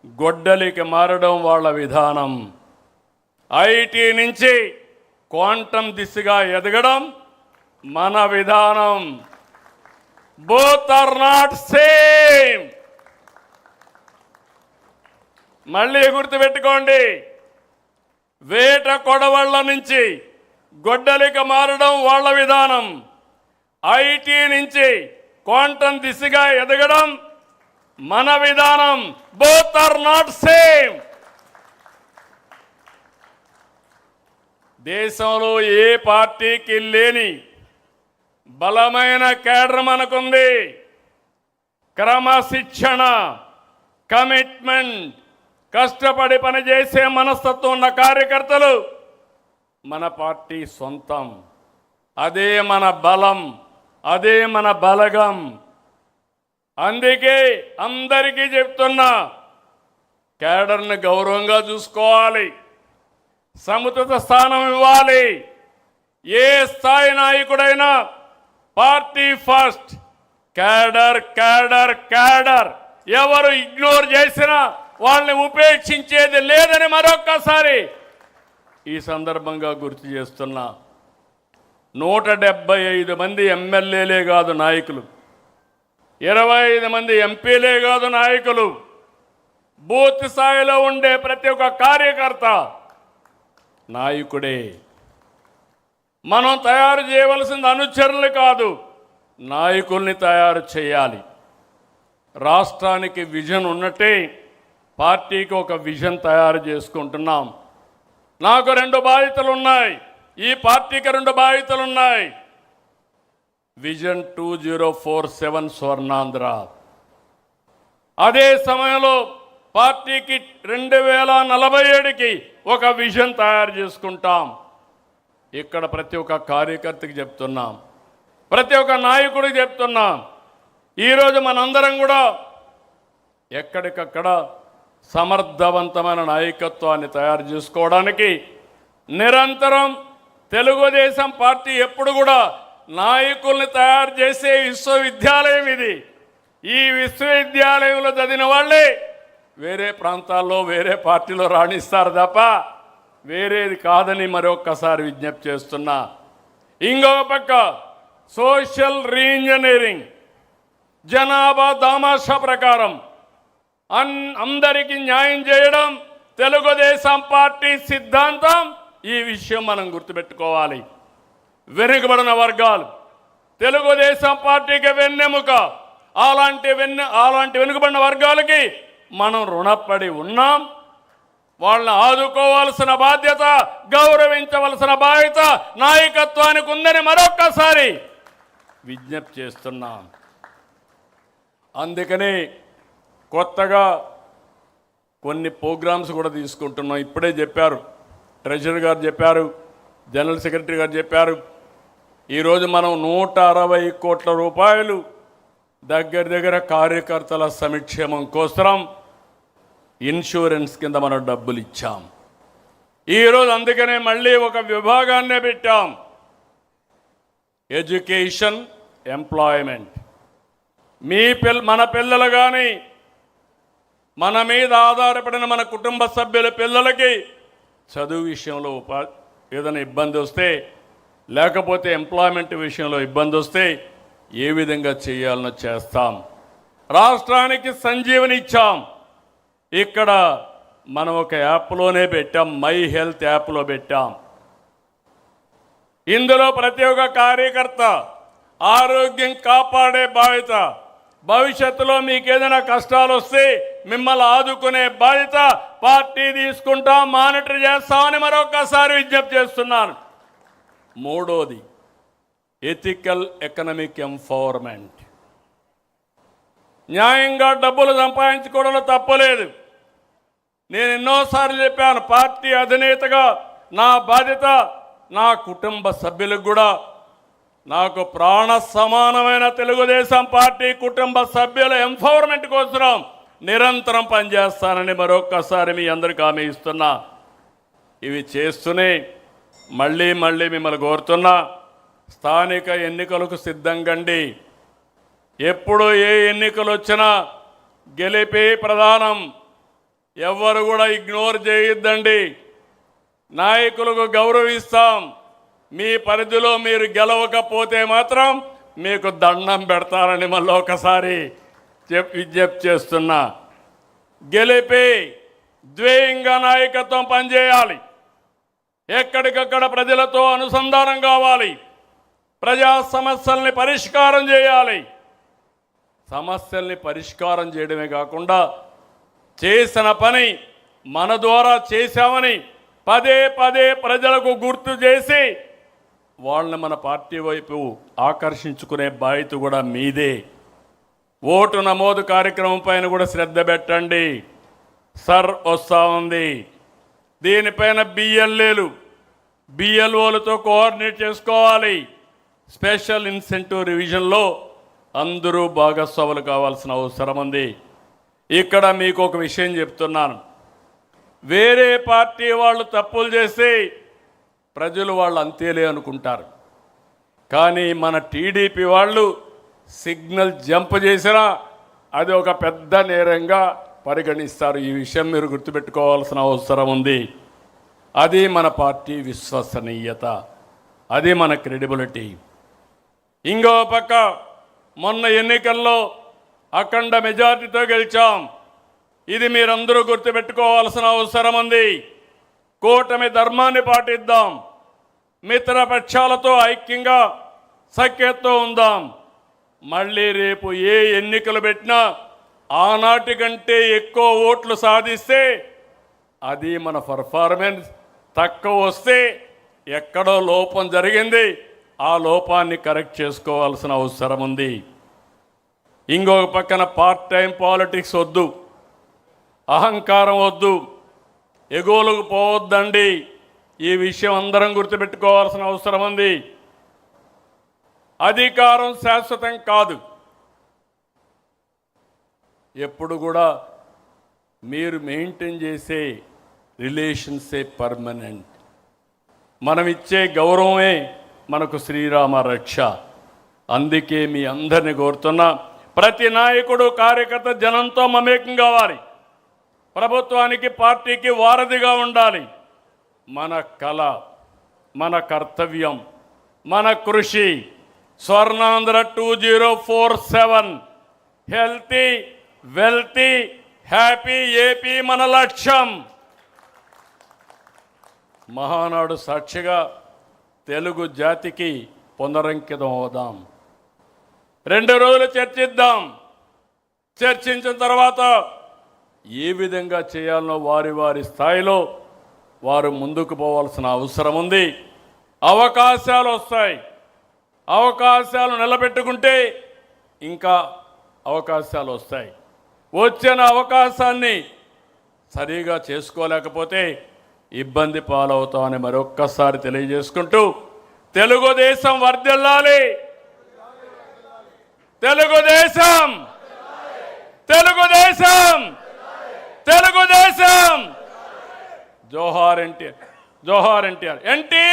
గొడ్డలికి మారడం వాళ్ళ విధానం. ఐటీ నుంచి క్వాంటం దిశగా ఎదగడం మన విధానం. Both are not same. మళ్ళీ గుర్తుపెట్టుకోండి, వేట కొడవళ్ళ నుంచి గొడ్డలికి మారడం వాళ్ళ విధానం. ఐటీ నుంచి క్వాంటం దిశగా ఎదగడం మన విధానం. Both are not same. దేశంలో ఏ పార్టీకి లేని బలమైన కేడర్ మనకుంది. క్రమశిక్షణ, కమిట్మెంట్, కష్టపడి పనిచేసే మనస్తత్వం ఉన్న కార్యకర్తలు మన పార్టీ సొంతం. అదే మన బలం, అదే మన బలగం. అందుకే అందరికీ చెప్తున్నా, కేడర్ని గౌరవంగా చూసుకోవాలి, సముచిత స్థానం ఇవ్వాలి. ఏ స్థాయి నాయకుడైనా party first, cadre cadre cadre. ఎవరు ఇగ్నోర్ చేసినా వాళ్ళని ఉపేక్షించేది లేదని మరొక్కసారి ఈ సందర్భంగా గుర్తు చేస్తున్నా. 175 మంది ఎమ్మెల్యేలే కాదు నాయకులు, 25 మంది ఎంపీలే కాదు నాయకులు. బూత్ స్థాయిలో ఉండే ప్రతి ఒక్క కార్యకర్త నాయకుడే. మనం తయారు చేయవలసింది అనుచరులు కాదు, నాయకుల్ని తయారు చేయాలి. రాష్ట్రానికి విజన్ ఉన్నట్టే పార్టీకి ఒక విజన్ తయారు చేసుకుంటున్నాం. నాకు 2 బాధ్యతలు ఉన్నాయి, ఈ పార్టీకి 2 బాధ్యతలు ఉన్నాయి. విజన్ 2047 స్వర్ణాంధ్ర. అదే సమయంలో పార్టీకి 2047కి ఒక విజన్ తయారు చేసుకుంటాం. ఇక్కడ ప్రతి ఒక్క కార్యకర్తకి చెప్తున్నాం, ప్రతి ఒక్క నాయకుడికి చెప్తున్నాం. ఈరోజు మనందరం కూడా ఎక్కడికక్కడ సమర్థవంతమైన నాయకత్వాన్ని తయారు చేసుకోవడానికి నిరంతరం తెలుగుదేశం పార్టీ ఎప్పుడు కూడా నాయకుల్ని తయారు చేసే విశ్వవిద్యాలయం ఇది. ఈ విశ్వవిద్యాలయంలో చదివిన వాళ్ళే వేరే ప్రాంతాల్లో వేరే పార్టీలో రాణిస్తారు తప్ప వేరేది కాదని మరొక్కసారి విజ్ఞప్తి చేస్తున్నా. ఇంకొక పక్క సోషల్ రీఇంజనీరింగ్, జనాభా దామాషా ప్రకారం అందరికీ న్యాయం చేయడం తెలుగుదేశం పార్టీ సిద్ధాంతం. ఈ విషయం మనం గుర్తుపెట్టుకోవాలి. వెనుకబడిన వర్గాలు తెలుగుదేశం పార్టీకి వెన్నెముక. అలాంటి వెనుకబడిన వర్గాలకి మనం రుణపడి ఉన్నాం. వాళ్ళని ఆదుకోవాల్సిన బాధ్యత, గౌరవించవలసిన బాధ్యత నాయకత్వానికి ఉందని మరొక్కసారి విజ్ఞప్తి చేస్తున్నాం. అందుకని కొత్తగా కొన్ని ప్రోగ్రామ్స్ కూడా తీసుకుంటున్నాం. ఇప్పుడే చెప్పారు, ట్రెజరర్ గారు చెప్పారు, జనరల్ సెక్రటరీ గారు చెప్పారు. ఈరోజు మనం 160 కోట్ల రూపాయలు దగ్గర కార్యకర్తల సంక్షేమం కోసం ఇన్సూరెన్స్ కింద మనం డబ్బులు ఇచ్చాం. ఈరోజు అందుకనే మళ్ళీ ఒక విభాగాన్నే పెట్టాం, ఎడ్యుకేషన్, ఎంప్లాయ్మెంట్. మన పిల్లలు కానీ మన మీద ఆధారపడిన మన కుటుంబ సభ్యుల పిల్లలకి చదువు విషయంలో ఏదైనా ఇబ్బంది వస్తే, లేకపోతే ఎంప్లాయ్మెంట్ విషయంలో ఇబ్బంది వస్తే ఏ విధంగా చేయాలనో చేస్తాం. రాష్ట్రానికి సంజీవని ఇచ్చాం. ఇక్కడ మనం ఒక యాప్లోనే పెట్టాం, మై హెల్త్ యాప్లో పెట్టాం. ఇందులో ప్రతి ఒక్క కార్యకర్త ఆరోగ్యం కాపాడే బాధ్యత, భవిష్యత్తులో మీకు ఏదైనా కష్టాలు వస్తే మిమ్మల్ని ఆదుకునే బాధ్యత పార్టీ తీసుకుంటాం, మానిటర్ చేస్తామని మరొకసారి విజ్ఞప్తి చేస్తున్నాను. మూడోది ఎథికల్ ఎకనామిక్ ఎంపవర్మెంట్. న్యాయంగా డబ్బులు సంపాదించుకోవడంలో తప్పలేదు. నేను ఎన్నోసార్లు చెప్పాను, పార్టీ అధినేతగా నా బాధ్యత నా కుటుంబ సభ్యులకు కూడా, నాకు ప్రాణ సమానమైన తెలుగుదేశం పార్టీ కుటుంబ సభ్యుల ఎంపవర్మెంట్ కోసం నిరంతరం పనిచేస్తానని మరొక్కసారి మీ అందరికీ హామీ ఇస్తున్నా. ఇవి చేస్తూనే మళ్ళీ మిమ్మల్ని కోరుతున్నా, స్థానిక ఎన్నికలకు సిద్ధంగండి. ఎప్పుడు ఏ ఎన్నికలు వచ్చినా గెలిపే ప్రధానం. ఎవ్వరు కూడా ఇగ్నోర్ చేయొద్దండి. నాయకులకు గౌరవిస్తాం. మీ పరిధిలో మీరు గెలవకపోతే మాత్రం మీకు దండం పెడతారని మళ్ళీ ఒకసారి విజ్ఞప్తి చేస్తున్నా. గెలిపి ద్వేయంగా నాయకత్వం పనిచేయాలి. ఎక్కడికక్కడ ప్రజలతో అనుసంధానం కావాలి. ప్రజా సమస్యల్ని పరిష్కారం చేయాలి. సమస్యల్ని పరిష్కారం చేయడమే కాకుండా చేసిన పని మన ద్వారా చేశామని పదే పదే ప్రజలకు గుర్తు చేసి వాళ్ళని మన పార్టీ వైపు ఆకర్షించుకునే బాధ్యత కూడా మీదే. ఓటు నమోదు కార్యక్రమం పైన కూడా శ్రద్ధ పెట్టండి. సర్ వస్తూ ఉంది. దీనిపైన బిఎల్ఓలతో కోఆర్డినేట్ చేసుకోవాలి. స్పెషల్ ఇన్సెంటివ్ రివిజన్లో అందరూ భాగస్వాములు కావాల్సిన అవసరం ఉంది. ఇక్కడ మీకు ఒక విషయం చెప్తున్నాను. వేరే పార్టీ వాళ్ళు తప్పులు చేసి ప్రజలు వాళ్ళు అంతేలే అనుకుంటారు. కానీ మన టీడీపీ వాళ్ళు సిగ్నల్ జంప్ చేసినా అది ఒక పెద్ద నేరంగా పరిగణిస్తారు. ఈ విషయం మీరు గుర్తుపెట్టుకోవాల్సిన అవసరం ఉంది. అది మన పార్టీ విశ్వసనీయత, అది మన క్రెడిబిలిటీ. ఇంకో పక్క మొన్న ఎన్నికల్లో అఖండ మెజార్టీతో గెలిచాం. ఇది మీరందరూ గుర్తుపెట్టుకోవాల్సిన అవసరం ఉంది. కూటమి ధర్మాన్ని పాటిద్దాం. మిత్రపక్షాలతో ఐక్యంగా సఖ్యతతో ఉందాం. మళ్ళీ రేపు ఏ ఎన్నికలు పెట్టినా ఆనాటి కంటే ఎక్కువ ఓట్లు సాధిస్తే అది మన పర్ఫార్మెన్స్. తక్కువ వస్తే ఎక్కడో లోపం జరిగింది, ఆ లోపాన్ని కరెక్ట్ చేసుకోవాల్సిన అవసరం ఉంది. ఇంకొక పక్కన పార్ట్ టైం పాలిటిక్స్ వద్దు, అహంకారం వద్దు, ఎగోలకు పోవద్దండి. ఈ విషయం అందరం గుర్తుపెట్టుకోవాల్సిన అవసరం ఉంది. అధికారం శాశ్వతం కాదు. ఎప్పుడు కూడా మీరు మెయింటైన్ చేసే రిలేషన్సే పర్మనెంట్. మనం ఇచ్చే గౌరవమే మనకు శ్రీరామ రక్ష. అందుకే మీ అందరిని కోరుతున్నా, ప్రతి నాయకుడు కార్యకర్త జనంతో మమేకం కావాలి. ప్రభుత్వానికి పార్టీకి వారధిగా ఉండాలి. మన కళ, మన కర్తవ్యం, మన కృషి. Swarnandhra 2047 healthy wealthy happy AP మన లక్ష్యం. మహానాడు సాక్షిగా తెలుగు జాతికి పునరంకితం అవుదాం. 2 రోజులు చర్చిద్దాం. చర్చించిన తర్వాత ఏ విధంగా చేయాలనో వారి వారి స్థాయిలో వారు ముందుకు పోవాల్సిన అవసరం ఉంది. అవకాశాలు వస్తాయి. అవకాశాలు నిలబెట్టుకుంటే ఇంకా అవకాశాలు వస్తాయి. వచ్చిన అవకాశాన్ని సరిగా చేసుకోలేకపోతే ఇబ్బంది పాలవుతామని మరొక్కసారి తెలియజేసుకుంటూ, తెలుగుదేశం వర్ధిల్లాలి. తెలుగుదేశం, తెలుగుదేశం, తెలుగుదేశం. జోహార్ ఎన్టీఆర్, జోహార్ ఎన్టీఆర్.